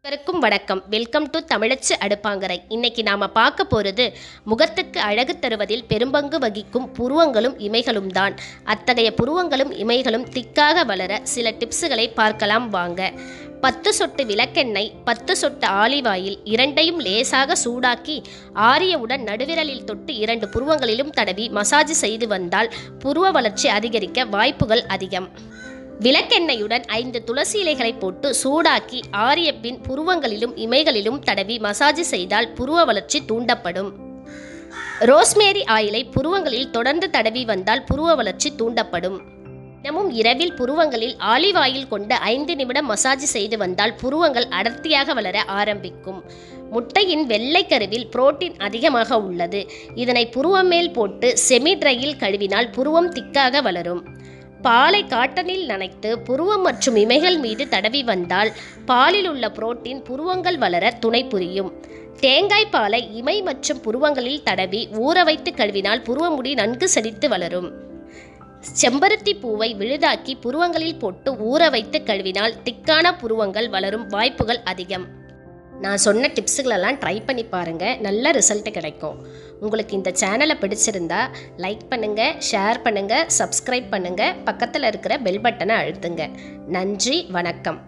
அனைவருக்கும் வணக்கம். Welcome to தமிழச்சு அடுப்பாங்கரை. இன்னைக்கு நாம பார்க்க போறது முகத்துக்கு அழகு தருவதில் பெரும்பங்கு வகிக்கும் புருவங்களும் இமைகளும் தான். அத்தகைய புருவங்களும் இமைகளும் திக்காக வளர சில டிப்ஸுகளை பார்க்கலாம் வாங்க. 10 சொட்டு விளக்கெண்ணெய், 10 சொட்டு ஆலிவ் ஆயில் இரண்டையும் லேசாக சூடாக்கி ஆரியவுடன் நடுவிரலில் தொட்டு 2 புருவங்களிலும் தடவி மசாஜ் செய்து வந்தால் புருவ வளர்ச்சி அதிகரிக்க வாய்ப்புகள் அதிகம். விளக்கெண்ணெயுடன் 5 துளசி இலைகளை போட்டு சூடாக்கி ஆரிய பின் புருவங்களிலும் இமைகளிலும் தடவி மசாஜ் செய்தால் புருவ வளர்ச்சி தூண்டப்படும். ரோஸ்மேரி ஆயிலை புருவங்களில் தொடர்ந்து தடவி வந்தால் புருவ வளர்ச்சி தூண்டப்படும். தினமும் இரவில் புருவங்களில் ஆலிவ் ஆயில் கொண்டு 5 நிமிடம் மசாஜ் செய்து வந்தால் புருவங்கள் அடர்த்தியாக வளர ஆரம்பிக்கும். முட்டையின் வெள்ளை கருவில் புரோட்டீன் அதிகமாக உள்ளது. இதனை புருவம் மேல் போட்டு செமி ட்ரையில் கழுவினால் புருவம் திக்காக வளரும். பாலை காட்டனில் நனைத்து புருவம் மற்றும் இமைகள் மீது தடவி வந்தால் பாலில் உள்ள புரோட்டீன் புருவங்கள் வளர துணை புரியும். தேங்காய் பாலை இமை மற்றும் புருவங்களில் தடவி ஊற வைத்து கழுவினால் புருவமுடி நன்கு செழித்து வளரும். செம்பருத்தி பூவை விழுதாக்கி புருவங்களில் போட்டு ஊற வைத்து கழுவினால் திக்கான புருவங்கள் வளரும் வாய்ப்புகள் அதிகம். நான் சொன்ன டிப்ஸுகளெல்லாம் ட்ரை பண்ணி பாருங்கள், நல்ல ரிசல்ட் கிடைக்கும். உங்களுக்கு இந்த சேனலை பிடிச்சிருந்தா லைக் பண்ணுங்கள், ஷேர் பண்ணுங்கள், சப்ஸ்கிரைப் பண்ணுங்கள், பக்கத்தில் இருக்கிற பெல் பட்டனை அழுத்துங்க. நன்றி, வணக்கம்.